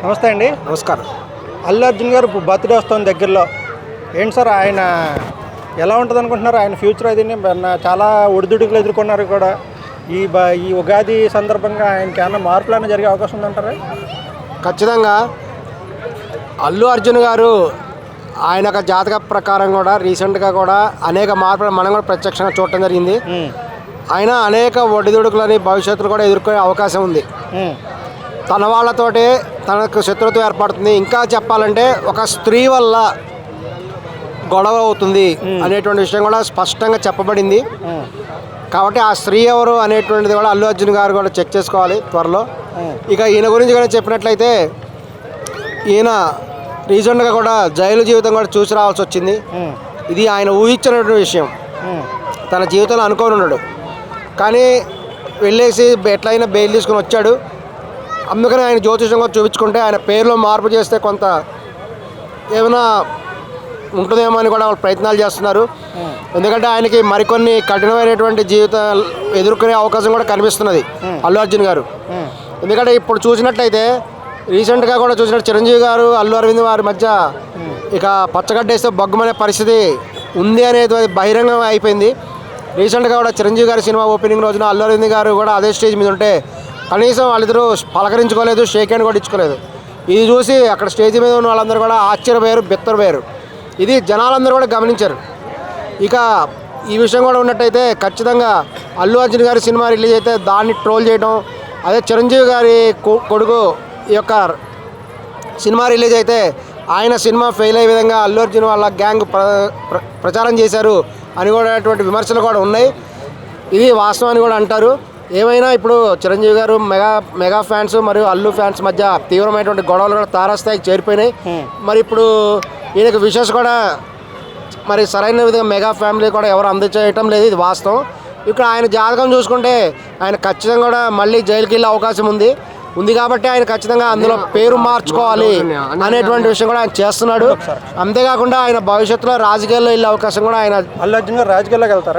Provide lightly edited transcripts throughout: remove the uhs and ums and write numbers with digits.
నమస్తే అండి. నమస్కారం. అల్లు అర్జున్ గారు బర్త్డే వస్తుంది దగ్గరలో. ఏంటి సార్ ఆయన ఎలా ఉంటుంది అనుకుంటున్నారు? ఆయన ఫ్యూచర్ అది చాలా ఒడిదుడుకులు ఎదుర్కొన్నారు కూడా. ఈ ఉగాది సందర్భంగా ఆయనకి ఏమైనా మార్పులైనా జరిగే అవకాశం ఉందంటారా? ఖచ్చితంగా అల్లు అర్జున్ గారు ఆయన యొక్క జాతక ప్రకారం కూడా రీసెంట్గా కూడా అనేక మార్పులు మనం కూడా ప్రత్యక్షంగా చూడటం జరిగింది. ఆయన అనేక ఒడిదుడుకులని భవిష్యత్తులో కూడా ఎదుర్కొనే అవకాశం ఉంది. తన వాళ్ళతోటే తనకు శత్రుత్వం ఏర్పడుతుంది. ఇంకా చెప్పాలంటే ఒక స్త్రీ వల్ల గొడవ అవుతుంది అనేటువంటి విషయం కూడా స్పష్టంగా చెప్పబడింది. కాబట్టి ఆ స్త్రీ ఎవరు అనేటువంటిది కూడా అల్లు అర్జున్ గారు కూడా చెక్ చేసుకోవాలి త్వరలో. ఇక ఈయన గురించి కూడా చెప్పినట్లయితే ఈయన రీసెంట్గా కూడా జైలు జీవితం కూడా చూసి రావాల్సి వచ్చింది. ఇది ఆయన ఊహించినటువంటి విషయం. తన జీవితంలో అనుకోని ఉన్నాడు, కానీ వెళ్ళేసి ఎట్లయినా బెయిల్ తీసుకుని వచ్చాడు. అందుకని ఆయన జ్యోతిషం కూడా చూపించుకుంటే ఆయన పేరులో మార్పు చేస్తే కొంత ఏమైనా ఉంటుందేమో అని కూడా వాళ్ళు ప్రయత్నాలు చేస్తున్నారు. ఎందుకంటే ఆయనకి మరికొన్ని కఠినమైనటువంటి జీవితాలు ఎదుర్కొనే అవకాశం కూడా కనిపిస్తున్నది అల్లు అర్జున్ గారు. ఎందుకంటే ఇప్పుడు చూసినట్లయితే రీసెంట్గా కూడా చూసినట్టు చిరంజీవి గారు అల్లు అరవింద్ వారి మధ్య ఇక పచ్చగడ్డేస్తే బొగ్గమనే పరిస్థితి ఉంది అనేది బహిరంగం అయిపోయింది. రీసెంట్గా కూడా చిరంజీవి గారి సినిమా ఓపెనింగ్ రోజున అల్లు అరవింద్ గారు కూడా అదే స్టేజ్ మీద ఉంటే కనీసం వాళ్ళిద్దరూ పలకరించుకోలేదు, షేక్ హ్యాండ్ కూడా ఇచ్చుకోలేదు. ఇది చూసి అక్కడ స్టేజ్ మీద ఉన్న వాళ్ళందరూ కూడా ఆశ్చర్యపోయారు, బెత్తరపోయారు. ఇది జనాలందరూ కూడా గమనించారు. ఇక ఈ విషయం కూడా ఉన్నట్టయితే ఖచ్చితంగా అల్లు అర్జున్ గారి సినిమా రిలీజ్ అయితే దాన్ని ట్రోల్ చేయడం, అదే చిరంజీవి గారి కొడుకు ఈ యొక్క సినిమా రిలీజ్ అయితే ఆయన సినిమా ఫెయిల్ అయ్యే విధంగా అల్లు అర్జున్ వాళ్ళ గ్యాంగ్ ప్రచారం చేశారు అని కూడా అటువంటి విమర్శలు కూడా ఉన్నాయి. ఇది వాస్తవాన్ని కూడా అంటారు. ఏమైనా ఇప్పుడు చిరంజీవి గారు మెగా ఫ్యాన్స్ మరియు అల్లు ఫ్యాన్స్ మధ్య తీవ్రమైనటువంటి గొడవలు కూడా తారాస్థాయికి చేరిపోయినాయి. మరి ఇప్పుడు ఈయనకు విషెస్ కూడా మరి సరైన విధంగా మెగా ఫ్యామిలీ కూడా ఎవరు అందచేయటం లేదు, ఇది వాస్తవం. ఇక్కడ ఆయన జాతకం చూసుకుంటే ఆయన ఖచ్చితంగా కూడా మళ్ళీ జైలుకి వెళ్ళే అవకాశం ఉంది కాబట్టి ఆయన ఖచ్చితంగా అందులో పేరు మార్చుకోవాలి అనేటువంటి విషయం కూడా ఆయన చేస్తున్నాడు. అంతేకాకుండా ఆయన భవిష్యత్తులో రాజకీయాల్లో వెళ్ళే అవకాశం కూడా ఆయన అల్లు అర్జున్ గారు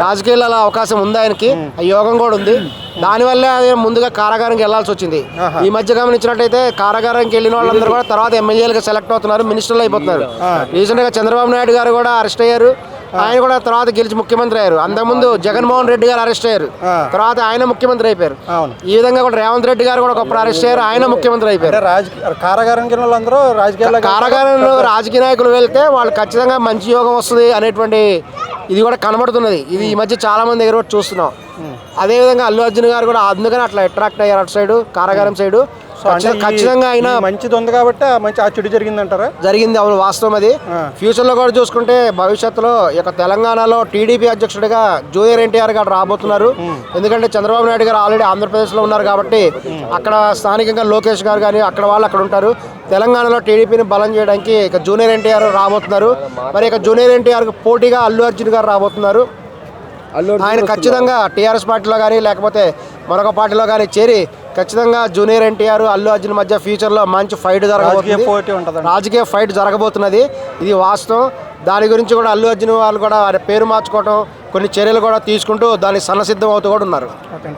రాజకీయాల్లో అవకాశం ఉంది, ఆయనకి ఆ యోగం కూడా ఉంది. దానివల్లే ఆయన ముందుగా కారాగారానికి వెళ్లాల్సి వచ్చింది. ఈ మధ్య గమనించినట్టయితే కారాగారానికి వెళ్ళిన వాళ్ళందరూ కూడా తర్వాత ఎమ్మెల్యేలుగా సెలెక్ట్ అవుతున్నారు, మినిస్టర్లు అయిపోతున్నారు. రీసెంట్గా చంద్రబాబు నాయుడు గారు కూడా అరెస్ట్ అయ్యారు. ఆయన కూడా తర్వాత గెలిచి ముఖ్యమంత్రి అయ్యారు. అంతకుముందు జగన్మోహన్ రెడ్డి గారు అరెస్ట్ అయ్యారు, తర్వాత ఆయన ముఖ్యమంత్రి అయిపోయారు. ఈ విధంగా కూడా రేవంత్ రెడ్డి గారు కూడా ఒకప్పుడు అరెస్ట్ అయ్యారు, ఆయన ముఖ్యమంత్రి అయిపోయారు. కారాగారంలో రాజకీయ నాయకులు వెళ్తే వాళ్ళు ఖచ్చితంగా మంచి యోగం వస్తుంది అనేటువంటి ఇది కూడా కనబడుతున్నది. ఇది ఈ మధ్య చాలా మంది దగ్గర కూడా చూస్తున్నాం. అదేవిధంగా అల్లు అర్జున్ గారు కూడా అందుకని అట్లా అట్రాక్ట్ అయ్యారు అటు సైడు, కారాగారం సైడు. ఖచ్చితంగా ఆయన మంచిది ఉంది కాబట్టి ఆ చెడు జరిగిందంటారా? జరిగింది, అవును, వాస్తవం. అది ఫ్యూచర్లో కూడా చూసుకుంటే భవిష్యత్తులో ఇక తెలంగాణలో టీడీపీ అధ్యక్షుడిగా జూనియర్ ఎన్టీఆర్ గారు రాబోతున్నారు. ఎందుకంటే చంద్రబాబు నాయుడు గారు ఆల్రెడీ ఆంధ్రప్రదేశ్లో ఉన్నారు కాబట్టి అక్కడ స్థానికంగా లోకేష్ గారు కానీ అక్కడ వాళ్ళు అక్కడ ఉంటారు. తెలంగాణలో టీడీపీని బలం చేయడానికి ఇక జూనియర్ ఎన్టీఆర్ రాబోతున్నారు. మరి ఇక జూనియర్ ఎన్టీఆర్కి పోటీగా అల్లు అర్జున్ గారు రాబోతున్నారు. ఆయన ఖచ్చితంగా టీఆర్ఎస్ పార్టీలో కానీ లేకపోతే మరొక పార్టీలో కానీ చేరి ఖచ్చితంగా జూనియర్ ఎన్టీఆర్ అల్లు అర్జున్ మధ్య ఫ్యూచర్లో మంచి ఫైట్ రాజకీయ ఫైట్ జరగబోతున్నది, ఇది వాస్తవం. దాని గురించి కూడా అల్లు అర్జున్ వాళ్ళు కూడా వారి పేరు మార్చుకోవడం, కొన్ని చర్యలు కూడా తీసుకుంటూ దాన్ని సన్నసిద్ధం అవుతూ కూడా ఉన్నారు.